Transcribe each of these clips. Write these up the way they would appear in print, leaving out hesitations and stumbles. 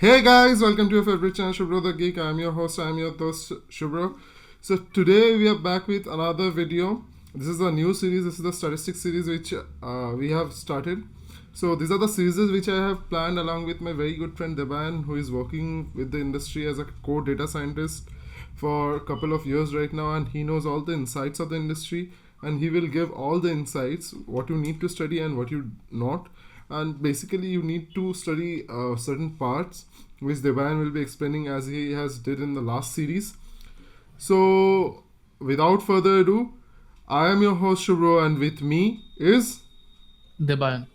Hey guys, welcome to your favorite channel, Subhra the Geek. I'm your host, I'm your host, Subhra. So today we are back with another video. This is a new series, this is the statistics series which we have started. So these are the series which I have planned along with my very good friend Debayan, who is working with the industry as a core data scientist for a couple of years right now, and he knows all the insights of the industry, and he will give all the insights, what you need to study and what you not. And basically you need to study certain parts which Debayan will be explaining as he has did in the last series. So without further ado, I am your host Shubro, and with me is, Debayan.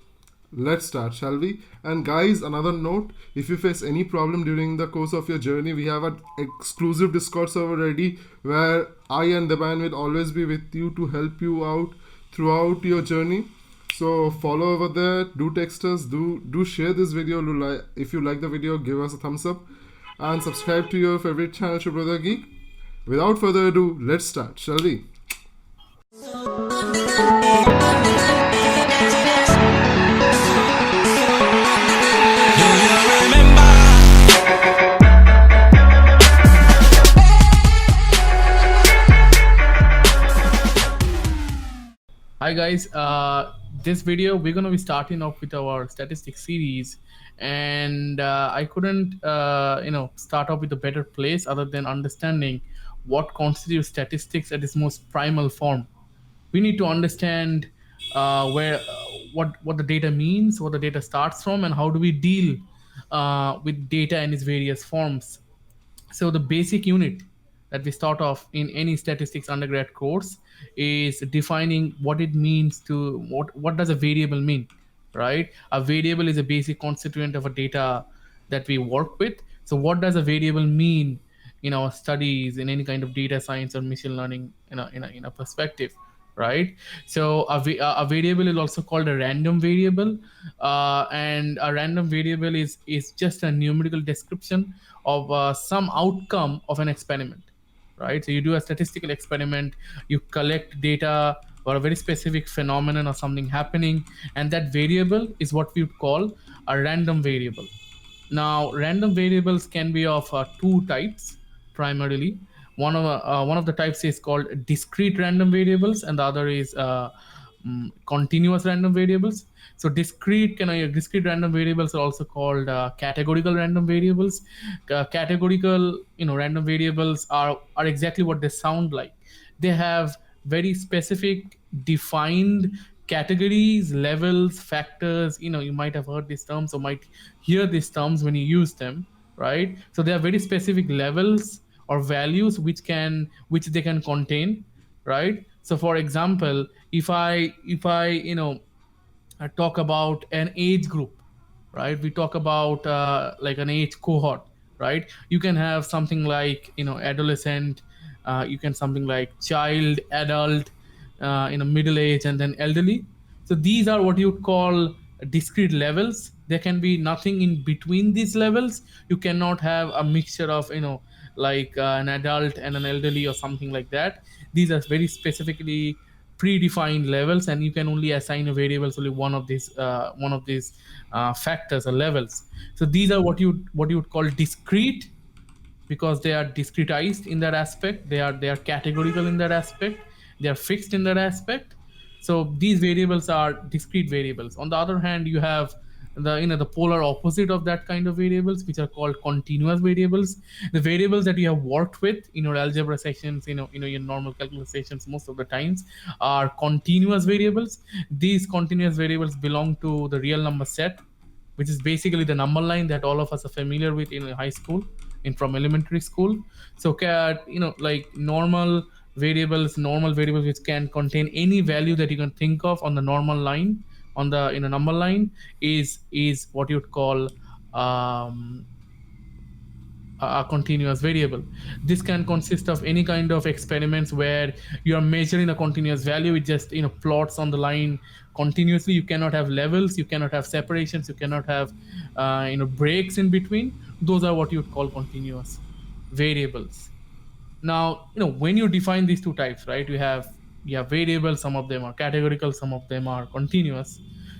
let's start, shall we? And guys, another note, if you face any problem during the course of your journey, we have an exclusive Discord server ready where I and Debayan will always be with you to help you out throughout your journey. So follow over there, do text us, do share this video. If you like the video, give us a thumbs up and subscribe to your favorite channel, Shubro Geek. Without further ado, let's start, shall we? Hi guys, this video we're gonna be starting off with our statistics series, and I couldn't start off with a better place other than understanding what constitutes statistics at its most primal form. We need to understand where what the data means, what the data starts from, and how do we deal with data in its various forms. So the basic unit that we start off in any statistics undergrad course is defining what it means to what does a variable mean, right? A variable is a basic constituent of a data that we work with. So what does a variable mean in our studies, in any kind of data science or machine learning in a perspective, right? So a variable is also called a random variable, and a random variable is just a numerical description of some outcome of an experiment, right? So you do a statistical experiment, you collect data or a very specific phenomenon or something happening, and that variable is what we would call a random variable. Now, random variables can be of two types primarily. One of the types is called discrete random variables, and the other is continuous random variables. So discrete random variables are also called categorical random variables. Categorical random variables are exactly what they sound like. They have very specific defined categories, levels, factors. You might have heard these terms or might hear these terms when you use them, right? So there are very specific levels or values which they can contain, right? So for example, if I talk about an age group, right? We talk about like an age cohort, right? You can have something like adolescent, you can something like child, adult, middle age, and then elderly. So these are what you would call discrete levels. There can be nothing in between these levels. You cannot have a mixture of like an adult and an elderly or something like that. These are very specifically predefined levels, and you can only assign a variable to only one of these factors or levels. So these are what you would call discrete, because they are discretized in that aspect. They are categorical in that aspect. They are fixed in that aspect. So these variables are discrete variables. On the other hand, you have the polar opposite of that kind of variables, which are called continuous variables. The variables that you have worked with in your algebra sections, your normal calculus sections, most of the times are continuous variables. These continuous variables belong to the real number set, which is basically the number line that all of us are familiar with in high school, in from elementary school. So like normal variables which can contain any value that you can think of on the normal line, on the number line, is what you'd call um, a continuous variable. This can consist of any kind of experiments where you are measuring a continuous value. It just plots on the line continuously. You cannot have levels, you cannot have separations, you cannot have breaks in between. Those are what you would call continuous variables. Now, when you define these two types, right, you have variables. Some of them are categorical, some of them are continuous.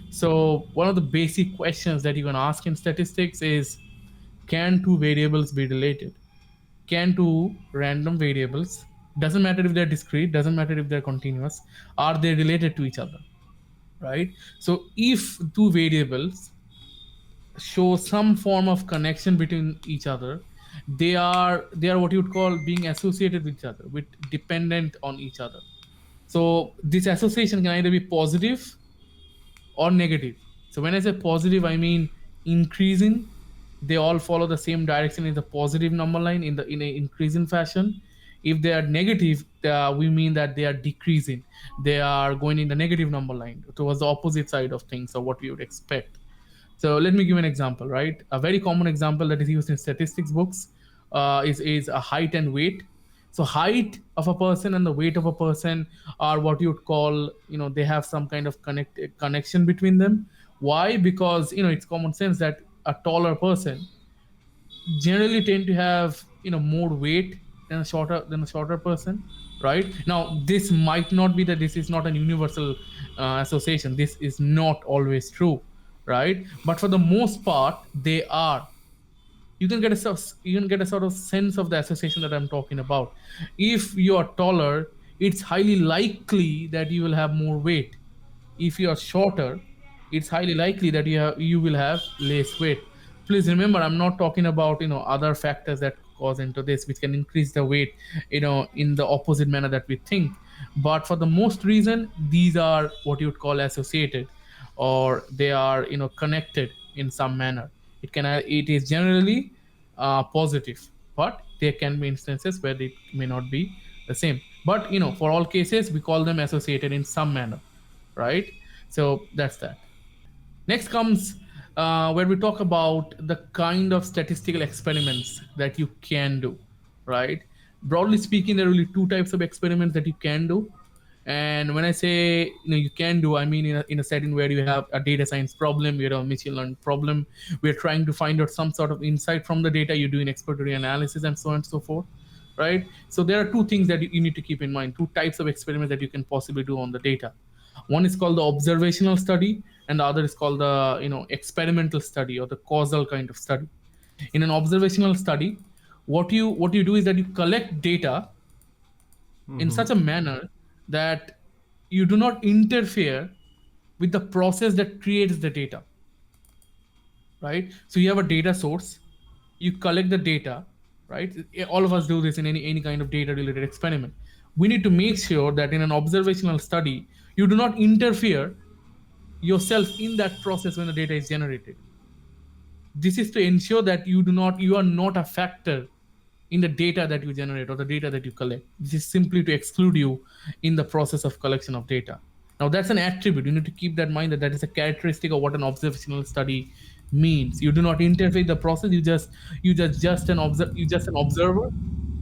So one of the basic questions that you can ask in statistics is, Can two variables be related? Can two random variables, doesn't matter if they're discrete, doesn't matter if they're continuous, are they related to each other, right? So if two variables show some form of connection between each other, they are what you would call being associated with each other, with dependent on each other. So this association can either be positive or negative. So when I say positive, I mean increasing. They all follow the same direction in the positive number line in a increasing fashion. If they are negative, we mean that they are decreasing. They are going in the negative number line towards the opposite side of things, or what we would expect. So let me give an example, right? A very common example that is used in statistics books is a height and weight. So height of a person and the weight of a person are what you would call, they have some kind of connection between them. Why? Because it's common sense that a taller person generally tend to have more weight than a shorter person, right? Now this might not be that this is not an universal association. This is not always true, right? But for the most part they are. You can get a sort of sense of the association that I'm talking about. If you are taller, it's highly likely that you will have more weight. If you are shorter, it's highly likely that you will have less weight. Please remember, I'm not talking about other factors that cause into this, which can increase the weight in the opposite manner that we think. But for the most reason, these are what you would call associated, or they are connected in some manner. It is generally positive, but there can be instances where it may not be the same. But for all cases, we call them associated in some manner, right? So that's that. Next comes where we talk about the kind of statistical experiments that you can do, right? Broadly speaking, there are really two types of experiments that you can do. And when I say you can do, I mean in a setting where you have a data science problem, you have a machine learning problem, we're trying to find out some sort of insight from the data, you're doing exploratory analysis and so on and so forth, right? So there are two things that you need to keep in mind, two types of experiments that you can possibly do on the data. One is called the observational study, and the other is called the experimental study, or the causal kind of study. In an observational study, what you do is that you collect data in Mm-hmm. such a manner that you do not interfere with the process that creates the data, right? So you have a data source, you collect the data, right? All of us do this in any kind of data related experiment. We need to make sure that in an observational study you do not interfere yourself in that process when the data is generated. This is to ensure that you are not a factor in the data that you generate or the data that you collect. This is simply to exclude you in the process of collection of data. Now that's an attribute. You need to keep that in mind, that that is a characteristic of what an observational study means. You do not interfere in the process. You just an observer.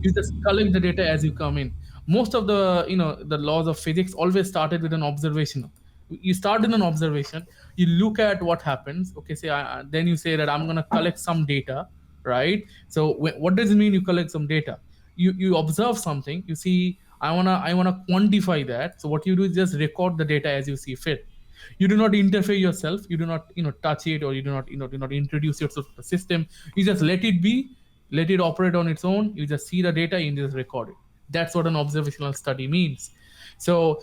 You just collect the data as you come in. Most of the laws of physics always started with an observation. You start in an observation, you look at what happens. Okay, say then you say that I'm going to collect some data, right? So what does it mean you collect some data? You observe something, you see, I want to quantify that. So what you do is just record the data as you see fit. You do not interfere yourself, you do not touch it, or you do not introduce yourself to the system. You just let it be, let it operate on its own. You just see the data and you just record it. That's what an observational study means. So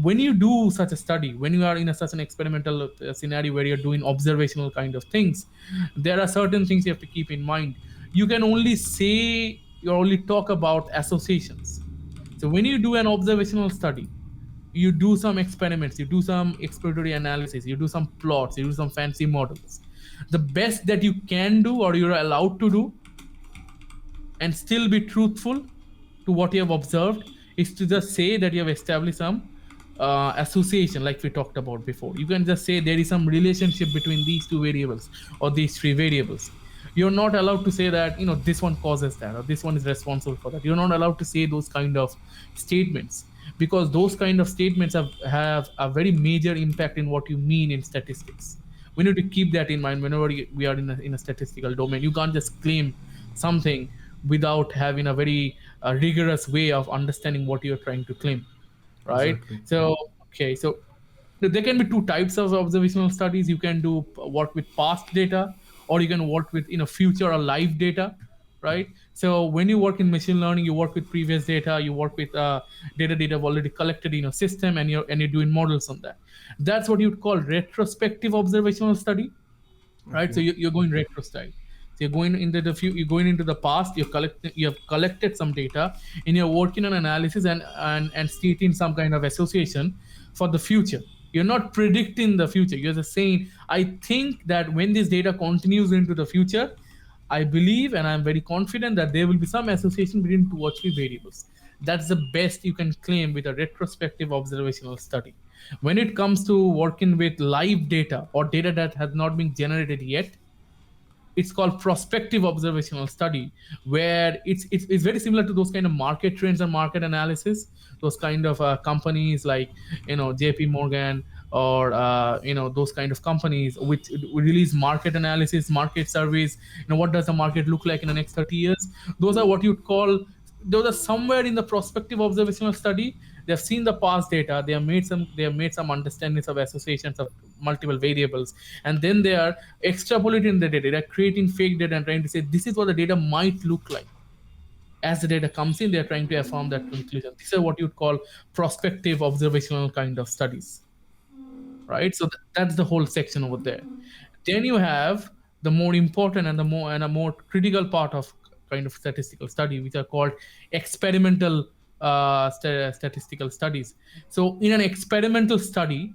when you do such a study, when you are in such an experimental scenario where you're doing observational kind of things, there are certain things you have to keep in mind. You can only say, you only talk about associations. So when you do an observational study, you do some experiments, you do some exploratory analysis, you do some plots, you do some fancy models. The best that you can do, or you're allowed to do, and still be truthful to what you have observed, is to just say that you have established some association, like we talked about before. You can just say there is some relationship between these two variables or these three variables. You're not allowed to say that this one causes that, or this one is responsible for that. You're not allowed to say those kind of statements, because those kind of statements have a very major impact in what you mean in statistics. We need to keep that in mind whenever we are in a statistical domain. You can't just claim something without having a very rigorous way of understanding what you're trying to claim, right? Exactly. So okay, so there can be two types of observational studies. You can do work with past data, or you can work with future or live data, right? So when you work in machine learning, you work with previous data, you work with data that have already collected in your system, and you're doing models on that. That's what you'd call retrospective observational study, right? So Okay. you're going retro style. So you're going into the you're going into the past. You have collected some data, and you're working on analysis and stating some kind of association for the future. You're not predicting the future. You're just saying, I think that when this data continues into the future, I believe and I'm very confident that there will be some association between two or three variables. That's the best you can claim with a retrospective observational study. When it comes to working with live data or data that has not been generated yet, it's called prospective observational study, where it's very similar to those kind of market trends and market analysis. Those kind of companies like JP Morgan, or those kind of companies which release market analysis, market surveys. What does the market look like in the next 30 years? Those are what you'd call, those are somewhere in the prospective observational study. They have seen the past data, they have made some understandings of associations of multiple variables, and then they are extrapolating the data. They're creating fake data and trying to say this is what the data might look like. As the data comes in, they're trying to affirm that conclusion. These are what you'd call prospective observational kind of studies, right? So that's the whole section over there. Then you have the more important and a more critical part of kind of statistical study, which are called experimental statistical studies. So in an experimental study,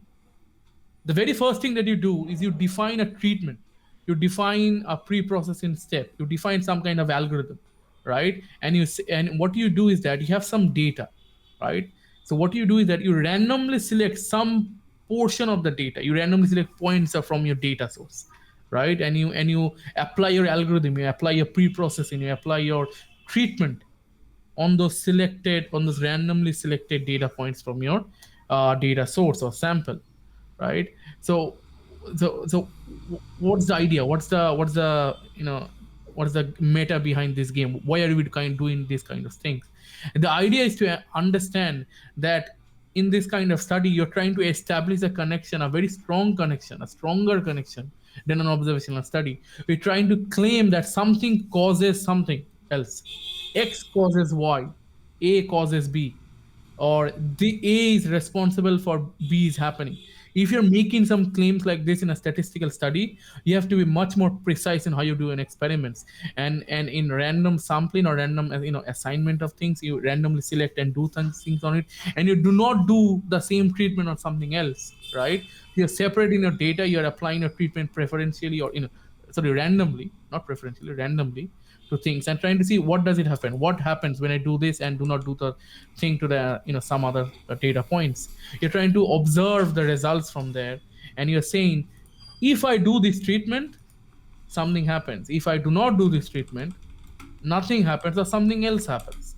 the very first thing that you do is you define a treatment, you define a pre-processing step, you define some kind of algorithm, right? And what you do is that you have some data, right? So what you do is that you randomly select some portion of the data, you randomly select points from your data source, right? And you apply your algorithm, you apply your pre-processing, you apply your treatment on those randomly selected data points from your data source or sample, right? So what's the idea? What's the meta behind this game? Why are we kind of doing these kind of things? The idea is to understand that in this kind of study, you're trying to establish a connection, a very strong connection, a stronger connection than an observational study. We're trying to claim that something causes something else. X causes Y, A causes B, or the A is responsible for B is happening. If you're making some claims like this in a statistical study, you have to be much more precise in how you do an experiments. And in random sampling or random assignment of things, you randomly select and do things on it, and you do not do the same treatment on something else, right? You're separating your data, you're applying your treatment preferentially, or sorry, randomly, not preferentially, randomly, to things, and trying to see what does it happen, what happens when I do this and do not do the thing to the some other data points. You're trying to observe the results from there, and you're saying, if I do this treatment, something happens. If I do not do this treatment, nothing happens, or something else happens.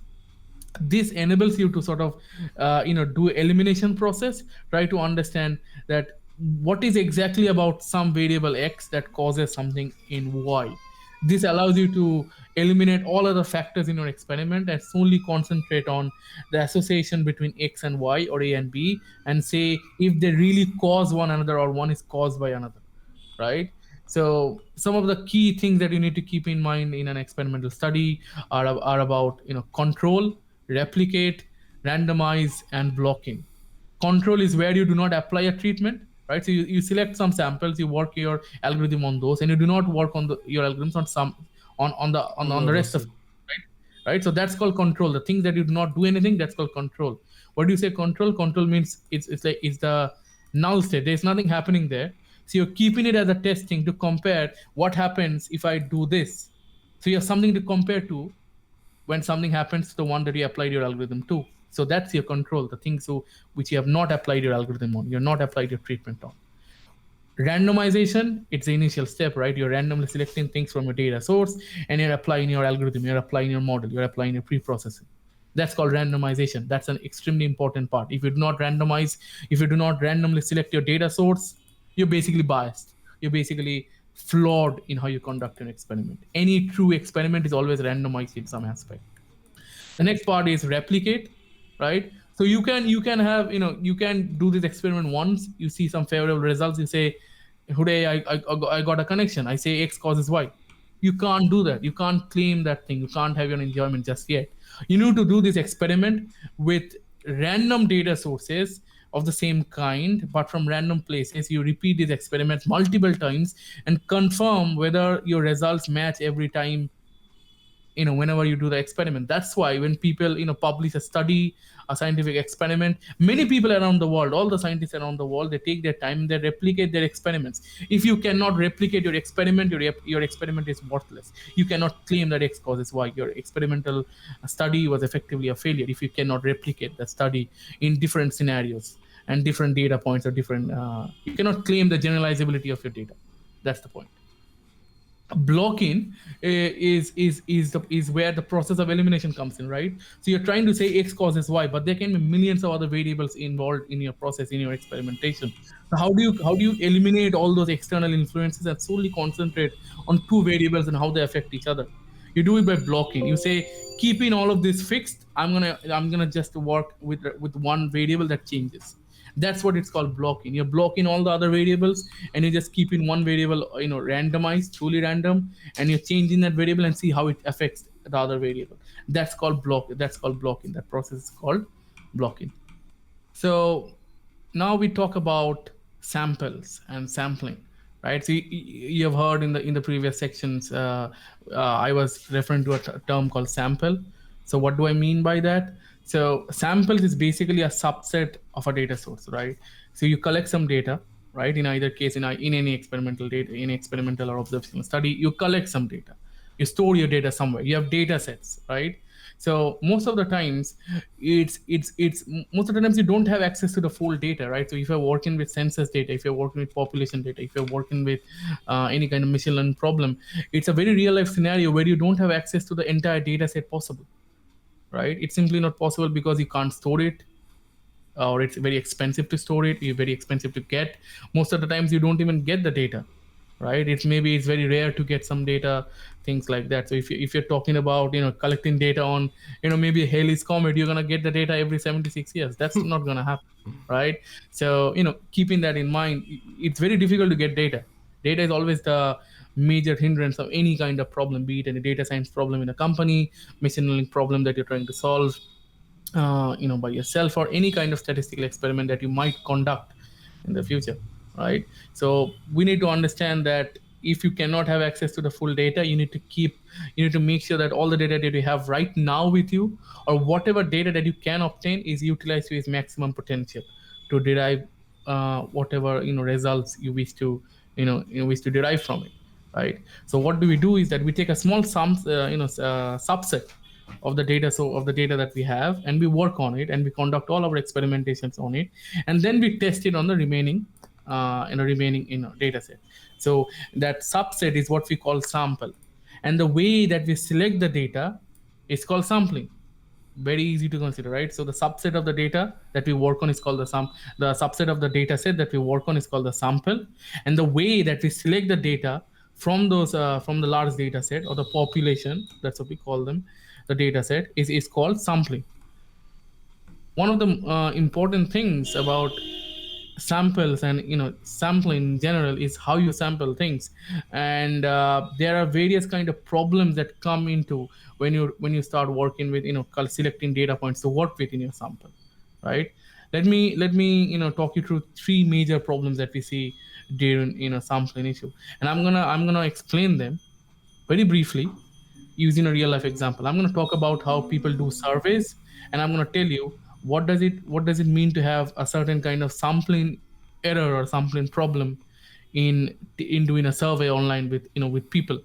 This enables you to sort of do elimination process, try to understand that what is exactly about some variable X that causes something in Y. This allows you to eliminate all other factors in your experiment and solely concentrate on the association between X and Y, or A and B, and say if they really cause one another or one is caused by another, right? So some of the key things that you need to keep in mind in an experimental study are about control, replicate, randomize, and blocking. Control is where you do not apply a treatment, right? So you select some samples, you work your algorithm on those, and you do not work on your algorithms on some on the Other rest of side. it, right? So that's called control. The things that you do not do anything, that's called control. What do you say control? Control means it's the null state. There's nothing happening there. So you're keeping it as a testing to compare what happens if I do this. So you have something to compare to when something happens to the one that you applied your algorithm to. So that's your control, the things which you have not applied your algorithm on, you're not applied your treatment on. Randomization, it's the initial step, right? You're randomly selecting things from your data source, and you're applying your algorithm, you're applying your model, you're applying your pre-processing. That's called randomization. That's an extremely important part. If you do not randomize, if you do not randomly select your data source, you're basically biased. You're basically flawed in how you conduct an experiment. Any true experiment is always randomized in some aspect. The next part is replicate, right? So you can have you can do this experiment once, you see some favorable results, you say, Today I got a connection. I say X causes Y. You can't do that. You can't claim that thing. You can't have your enjoyment just yet. You need to do this experiment with random data sources of the same kind, but from random places. You repeat these experiments multiple times and confirm whether your results match every time, whenever you do the experiment. That's why when people publish a study, a scientific experiment, many people around the world, all the scientists around the world, they take their time, they replicate their experiments. If you cannot replicate your experiment, your experiment is worthless. You cannot claim that X causes Y. Your experimental study was effectively a failure if you cannot replicate the study in different scenarios and different data points or different you cannot claim the generalizability of your data. That's the point. Blocking is where the process of elimination comes in, right? So you're trying to say X causes Y, but there can be millions of other variables involved in your process, in your experimentation. So how do you eliminate all those external influences and solely concentrate on two variables and how they affect each other? You do it by blocking. You say, keeping all of this fixed, I'm gonna just work with one variable that changes. That's what it's called, blocking. You're blocking all the other variables and you're just keeping one variable, randomized, truly random, and you're changing that variable and see how it affects the other variable. That's called blocking. That process is called blocking. So now we talk about samples and sampling, right? So you have heard in the previous sections, I was referring to a term called sample. So what do I mean by that? So samples is basically a subset of a data source, right? So you collect some data, right? In either case, in any experimental data, in experimental or observational study, you collect some data. You store your data somewhere. You have data sets, right? So most of the times, it's most of the times you don't have access to the full data, right? So if you're working with census data, if you're working with population data, if you're working with any kind of machine learning problem, it's a very real life scenario where you don't have access to the entire data set possible, right? It's simply not possible because you can't store it, or it's very expensive to store it. It's very expensive to get. Most of the times you don't even get the data, right? It's very rare to get some data, things like that. So if you're talking about collecting data on maybe a Halley's comet, you're gonna get the data every 76 years. That's not gonna happen, right? So keeping that in mind, it's very difficult to get data. Data is always the major hindrance of any kind of problem, be it a data science problem in a company, machine learning problem that you're trying to solve, by yourself, or any kind of statistical experiment that you might conduct in the future, right? So we need to understand that if you cannot have access to the full data, you need to make sure that all the data that you have right now with you, or whatever data that you can obtain, is utilized to its maximum potential to derive whatever results you wish to derive from it, right? So what do we do is that we take a small subset of the data, so of the data that we have, and we work on it and we conduct all our experimentations on it, and then we test it on the remaining data set. So that subset is what we call sample, and the way that we select the data is called sampling. Very easy to consider, right? So the subset of the data that we work on is called the subset of the data set that we work on is called the sample, and the way that we select the data from the large data set or the population, that's what we call them, the data set, is called sampling. One of the important things about samples and sampling in general is how you sample things, and there are various kind of problems that come into when you start working with selecting data points to work with in your sample, right? Let me talk you through three major problems that we see during sampling issue, and I'm gonna explain them very briefly using a real life example. I'm going to talk about how people do surveys, and I'm going to tell you what does it mean to have a certain kind of sampling error or sampling problem in doing a survey online with people.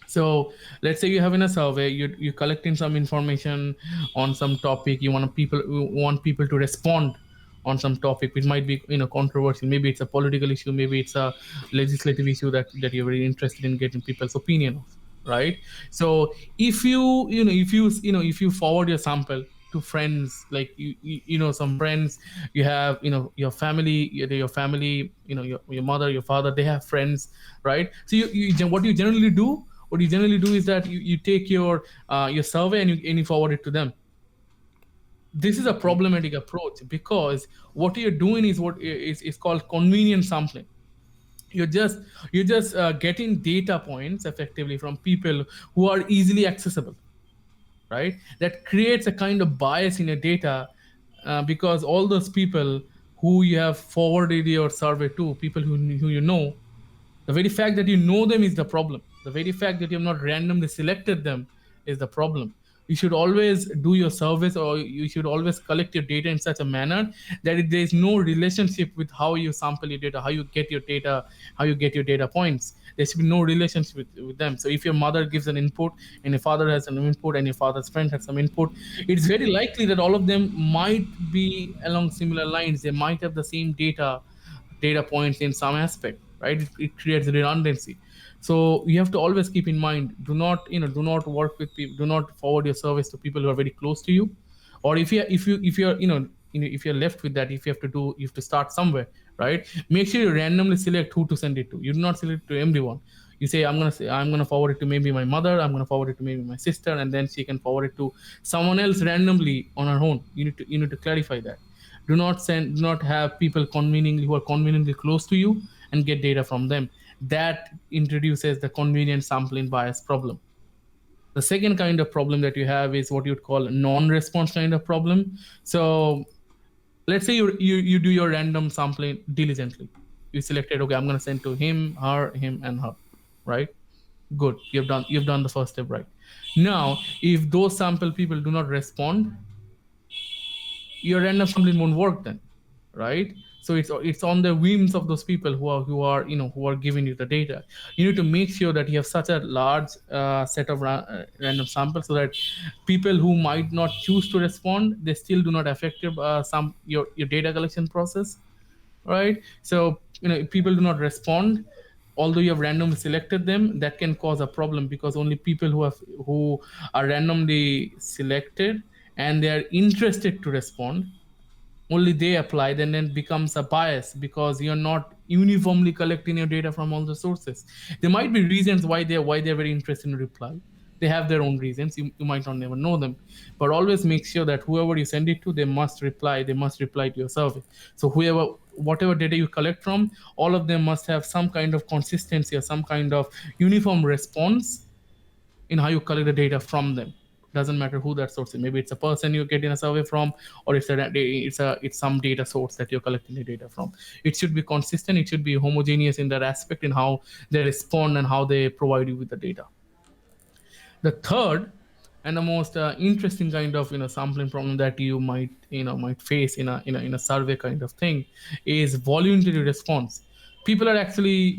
So let's say you have in a survey, you're collecting some information on some topic. You want people to respond on some topic which might be controversial. Maybe it's a political issue, maybe it's a legislative issue that you're very interested in getting people's opinion of, right? So if you forward your sample to friends, like some friends you have, your family, your mother, your father, they have friends, right? So what you generally do is that you take your survey and you forward it to them. This is a problematic approach because what you're doing is what is called convenient sampling. You're just getting data points effectively from people who are easily accessible, right? That creates a kind of bias in your data, because all those people who you have forwarded your survey to, people who you know, the very fact that you know them is the problem. The very fact that you have not randomly selected them is the problem. You should always do your service, or you should always collect your data in such a manner that there is no relationship with how you sample your data, how you get your data, how you get your data points. There should be no relationship with them. So if your mother gives an input and your father has an input and your father's friend has some input, it's very likely that all of them might be along similar lines. They might have the same data points in some aspect, right? It creates redundancy. So you have to always keep in mind, do not work with people, do not forward your service to people who are very close to you. Or if you're left with that, if you have to do you have to start somewhere, right? Make sure you randomly select who to send it to. You do not select it to everyone. You say, I'm going to forward it to maybe my mother, I'm going to forward it to maybe my sister, and then she can forward it to someone else randomly on her own. You need to clarify that. Do not have people conveniently who are conveniently close to you and get data from them. That introduces the convenient sampling bias problem. The second kind of problem that you have is what you'd call a non-response kind of problem. So let's say you do your random sampling diligently. You selected, okay, I'm going to send to him, her, him, and her, right? Good, you've done the first step right. Now if those sample people do not respond, your random sampling won't work then, right? So it's on the whims of those people who are giving you the data. You need to make sure that you have such a large set of random samples, so that people who might not choose to respond, they still do not affect your data collection process, right? So if people do not respond, although you have randomly selected them, that can cause a problem, because only people who are randomly selected and they are interested to respond, only they apply. Then it becomes a bias, because you're not uniformly collecting your data from all the sources. There might be reasons why they're very interested in reply. They have their own reasons. You might not never know them, but always make sure that whoever you send it to, they must reply to your survey. So whatever data you collect from, all of them must have some kind of consistency or some kind of uniform response in how you collect the data from them. Doesn't matter who that source is. Maybe it's a person you're getting a survey from, or it's some data source that you're collecting the data from. It should be consistent. It should be homogeneous in that aspect, in how they respond and how they provide you with the data. The third and the most interesting kind of sampling problem that you might face in a survey kind of thing is voluntary response. People are actually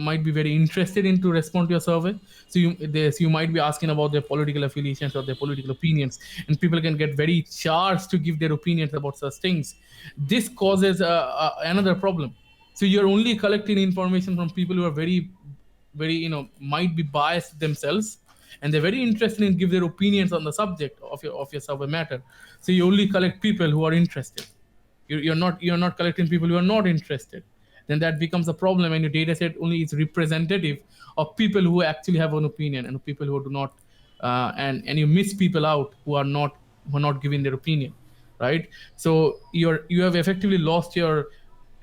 might be very interested in to respond to your survey. So you might be asking about their political affiliations or their political opinions, and people can get very charged to give their opinions about such things. This causes another problem. So you're only collecting information from people who are very might be biased themselves, and they're very interested in give their opinions on the subject of your survey matter. So you only collect people who are interested. You're not collecting people who are not interested. Then that becomes a problem, and your data set only is representative of people who actually have an opinion, and people who do not, and you miss people out who are not giving their opinion, right? So you have effectively lost your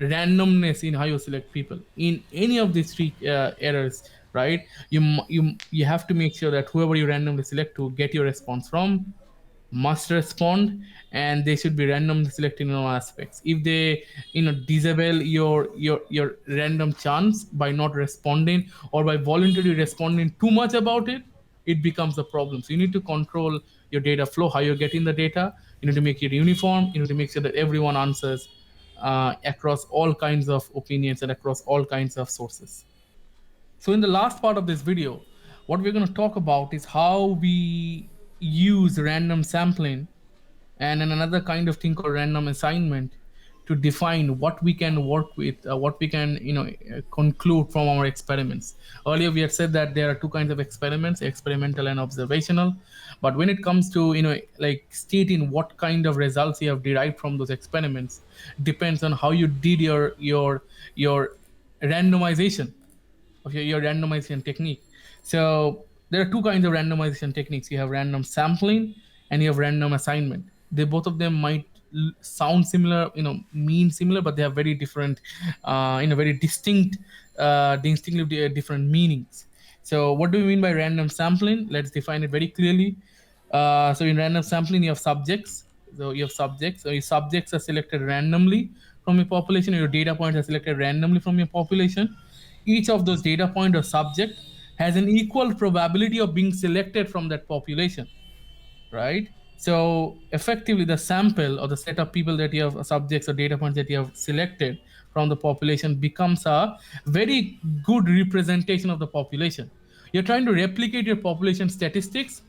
randomness in how you select people in any of these three errors, right? You have to make sure that whoever you randomly select to get your response from must respond, and they should be randomly selected in all aspects. If they disable your random chance by not responding, or by voluntarily responding too much about it, it becomes a problem. So you need to control your data flow, how you're getting the data. You need to make it uniform. You need to make sure that everyone answers across all kinds of opinions and across all kinds of sources. So in the last part of this video, what we're going to talk about is how we use random sampling and then another kind of thing called random assignment to define what we can work with, what we can conclude from our experiments. Earlier we had said that there are two kinds of experiments, experimental and observational. But when it comes to like stating what kind of results you have derived from those experiments, depends on how you did your randomization of your randomization technique. So there are two kinds of randomization techniques. You have random sampling and you have random assignment. They both of them might sound similar, mean similar, but they have very different, very distinct, distinctly different meanings. So what do we mean by random sampling? Let's define it very clearly. So in random sampling, you have subjects. So you have subjects. So your subjects are selected randomly from your population. Your data points are selected randomly from your population. Each of those data point or subject has an equal probability of being selected from that population, right? So effectively, the sample or the set of people that you have, subjects or data points that you have selected from the population, becomes a very good representation of the population. You're trying to replicate your population statistics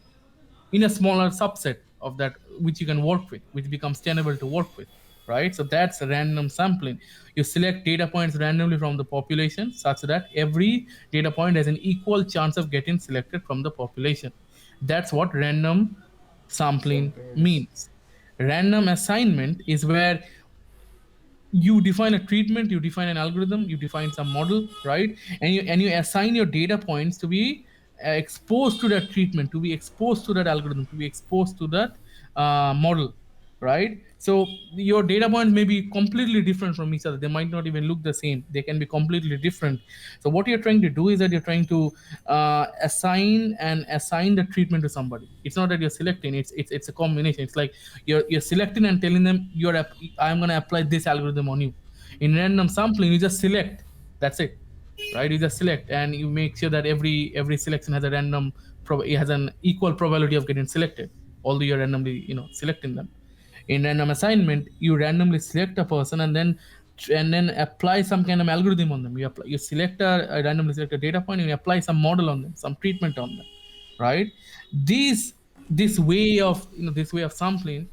in a smaller subset of that, which you can work with, which becomes tenable to work with, right? So that's random sampling. You select data points randomly from the population such that every data point has an equal chance of getting selected from the population. That's what random sampling Something is. means. Random assignment is where you define a treatment, you define an algorithm, you define some model, right? And you assign your data points to be exposed to that treatment, to be exposed to that algorithm, to be exposed to that model, right? So your data points may be completely different from each other. They might not even look the same. They can be completely different. So what you're trying to do is that you're trying to assign the treatment to somebody. It's not that you're selecting. It's a combination. It's like you're selecting and telling them I'm going to apply this algorithm on you. In random sampling, you just select. That's it, right? You just select and you make sure that every selection has a it has an equal probability of getting selected, although you're randomly selecting them. In random assignment, you randomly select a person and then apply some kind of algorithm on them. You select a randomly select a data point and you apply some model on them, some treatment on them, right? This way of sampling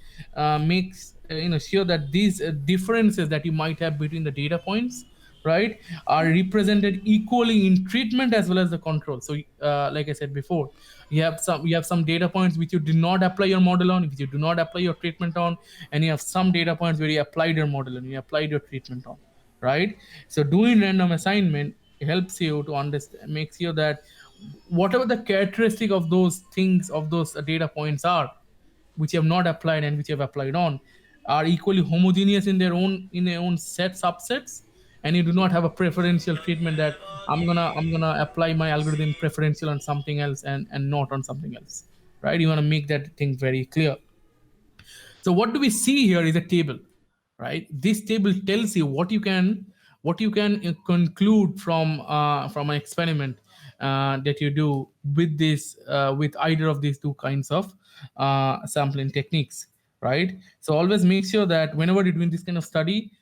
makes sure that these differences that you might have between the data points, right, are represented equally in treatment as well as the control. So like I said before, you have some data points which you did not apply your model on, which you do not apply your treatment on, and you have some data points where you applied your model and you applied your treatment on, right? So doing random assignment helps you to understand, makes sure that whatever the characteristic of those things, of those data points are, which you have not applied and which you have applied on, are equally homogeneous in their own subsets, and you do not have a preferential treatment that I'm gonna apply my algorithm preferential on something else and not on something else, right? You want to make that thing very clear. So what do we see here is a table, right? This table tells you what you can conclude from an experiment that you do with this with either of these two kinds of sampling techniques, right? So always make sure that whenever you're doing this kind of study,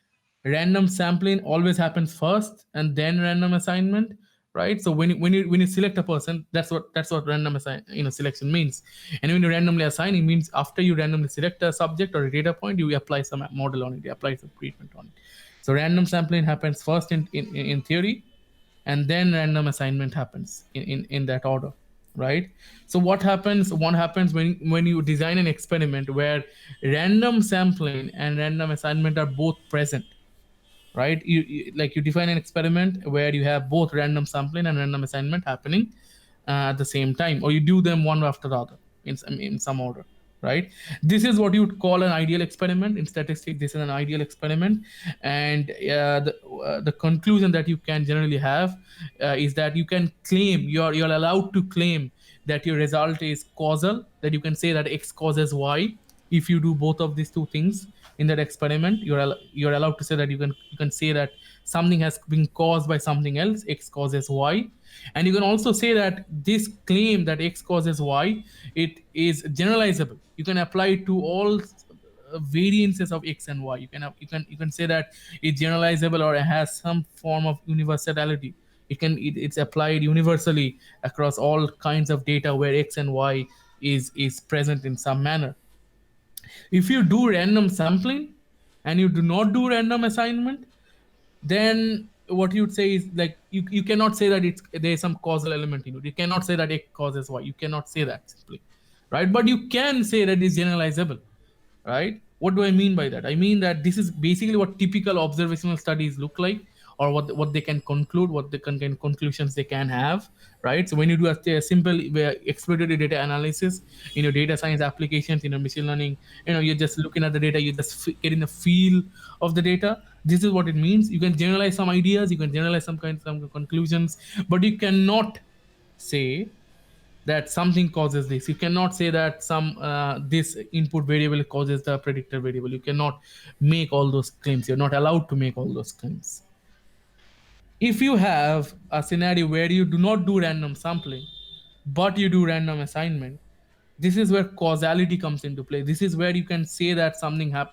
random sampling always happens first and then random assignment, right? So when you select a person, that's what random selection means. And when you randomly assign, it means after you randomly select a subject or a data point, you apply some model on it, you apply some treatment on it. So random sampling happens first in theory, and then random assignment happens in that order, right? So what happens when you design an experiment where random sampling and random assignment are both present, right? You define an experiment where you have both random sampling and random assignment happening at the same time, or you do them one after the other in some order, right? This is what you would call an ideal experiment in statistics. This is an ideal experiment, and the conclusion that you can generally have is that you can claim, you're allowed to claim that your result is causal, that you can say that X causes Y. If you do both of these two things in that experiment, you're allowed to say that you can say that something has been caused by something else, X causes Y. And you can also say that this claim that X causes Y, it is generalizable. You can apply it to all variances of X and Y. You can say that it's generalizable, or it has some form of universality. It's applied universally across all kinds of data where X and Y is present in some manner. If you do random sampling and you do not do random assignment, then what you'd say is, like, you cannot say that there's some causal element in it. You cannot say that X causes Y. You cannot say that simply, right? But you can say that it's generalizable, right? What do I mean by that? I mean that this is basically what typical observational studies look like. or what they can conclude, what the kind of conclusions they can have, right? So when you do a simple exploratory data analysis in your data science applications, in your machine learning, you're just looking at the data, you're just getting a feel of the data. This is what it means. You can generalize some ideas, you can generalize some conclusions, but you cannot say that something causes this. You cannot say that some this input variable causes the predictor variable. You cannot make all those claims. You're not allowed to make all those claims. If you have a scenario where you do not do random sampling, but you do random assignment, this is where causality comes into play. This is where you can say that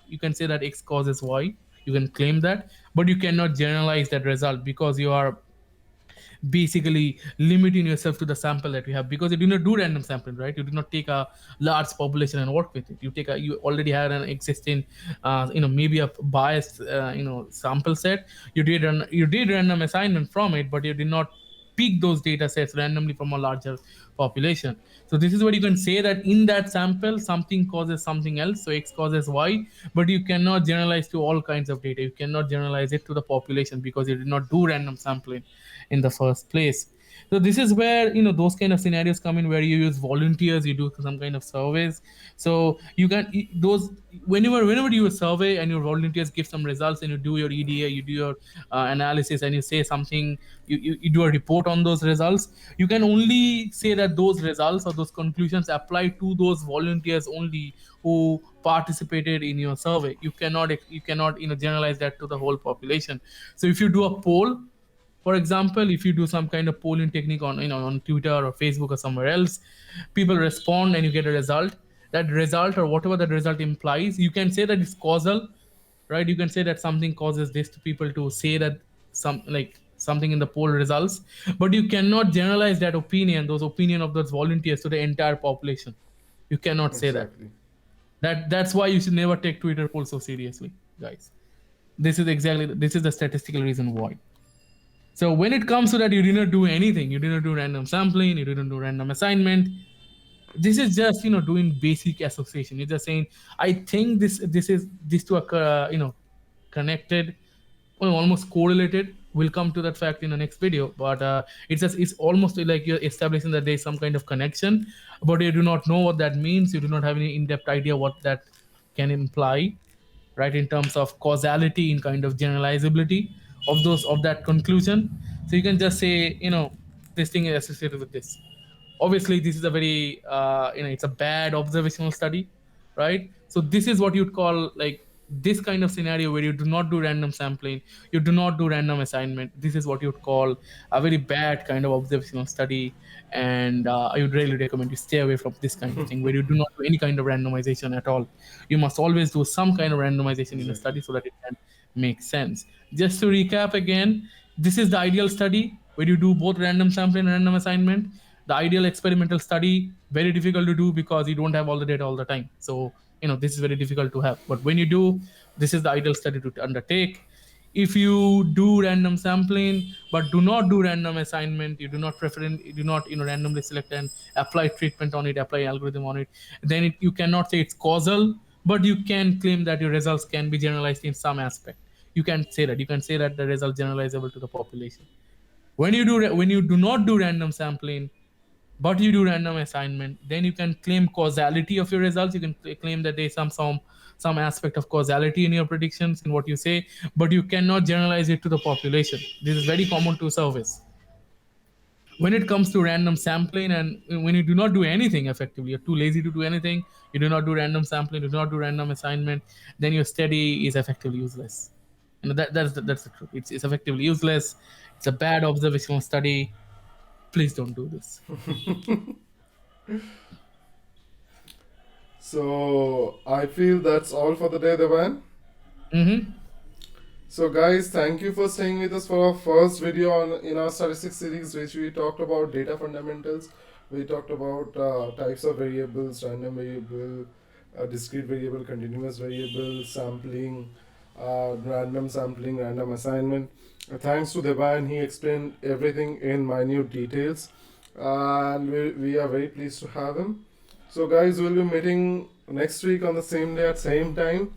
you can say that X causes Y. You can claim that, but you cannot generalize that result because you are basically limiting yourself to the sample that you have, because you do not do random sampling, right? You do not take a large population and work with it. You already had an existing maybe a biased sample set. You did random assignment from it, but you did not pick those data sets randomly from a larger population. So this is what you can say, that in that sample something causes something else, so X causes Y, but you cannot generalize to all kinds of data. You cannot generalize it to the population because you did not do random sampling in the first place. So this is where those kind of scenarios come in, where you use volunteers, you do some kind of surveys. So you can those whenever you do a survey and your volunteers give some results, and you do your EDA, you do your analysis, and you say something, you do a report on those results. You can only say that those results or those conclusions apply to those volunteers only who participated in your survey. You cannot generalize that to the whole population. So if you do a poll, for example, if you do some kind of polling technique on Twitter or Facebook or somewhere else, people respond and you get a result. That result, or whatever that result implies, you can say that it's causal, right? You can say that something causes this to people to say that something in the poll results, but you cannot generalize those opinion of those volunteers to the entire population. You cannot say that. Exactly. That's why you should never take Twitter polls so seriously, guys. This is the statistical reason why. So when it comes to that, you didn't do anything. You didn't do random sampling. You didn't do random assignment. This is just doing basic association. You're just saying, I think this two are connected, well, almost correlated. We'll come to that fact in the next video. But it's almost like you're establishing that there's some kind of connection, but you do not know what that means. You do not have any in-depth idea what that can imply, right, in terms of causality, in kind of generalizability of that conclusion. So you can just say, this thing is associated with this. Obviously this is a very it's a bad observational study, right? So this is what you'd call, like, this kind of scenario where you do not do random sampling, you do not do random assignment. This is what you'd call a very bad kind of observational study. And I would really recommend you stay away from this kind of thing, where you do not do any kind of randomization at all. You must always do some kind of randomization in a study so that it can make sense. Just to recap again, this is the ideal study where you do both random sampling and random assignment. The ideal experimental study, very difficult to do because you don't have all the data all the time. So this is very difficult to have, but when you do, this is the ideal study to undertake. If you do random sampling but do not do random assignment, you do not randomly select and apply treatment on it, apply algorithm on it, then you cannot say it's causal, but you can claim that your results can be generalized in some aspect. You can say that the result generalizable to the population. When you do not do random sampling but you do random assignment, then you can claim causality of your results. You can claim that there's some aspect of causality in your predictions in what you say, but you cannot generalize it to the population. This is very common to surveys. When it comes to random sampling, and when you do not do anything effectively, you're too lazy to do anything, you do not do random sampling, you do not do random assignment, then your study is effectively useless. That's the truth. It's effectively useless. It's a bad observational study. Please don't do this. So I feel that's all for the day, Debayan. Mm-hmm. So guys, thank you for staying with us for our first video in our statistics series, which we talked about data fundamentals. We talked about types of variables, random variable, discrete variable, continuous variable, sampling, random sampling, random assignment. Thanks to Debayan, he explained everything in minute details, and we are very pleased to have him. So guys, we'll be meeting next week on the same day at same time.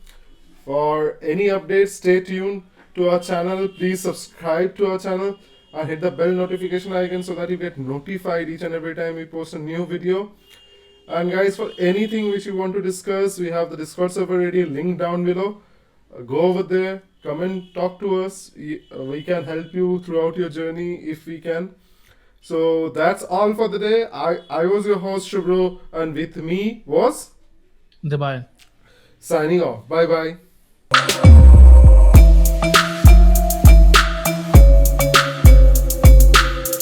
For any updates, stay tuned. to our channel, please subscribe to our channel and hit the bell notification icon so that you get notified each and every time we post a new video. And guys, for anything which you want to discuss, we have the Discord server ready, link down below. Go over there, come and talk to us. We can help you throughout your journey if we can. So that's all for the day. I was your host Subhra, and with me was Debayan. signing off. Bye bye.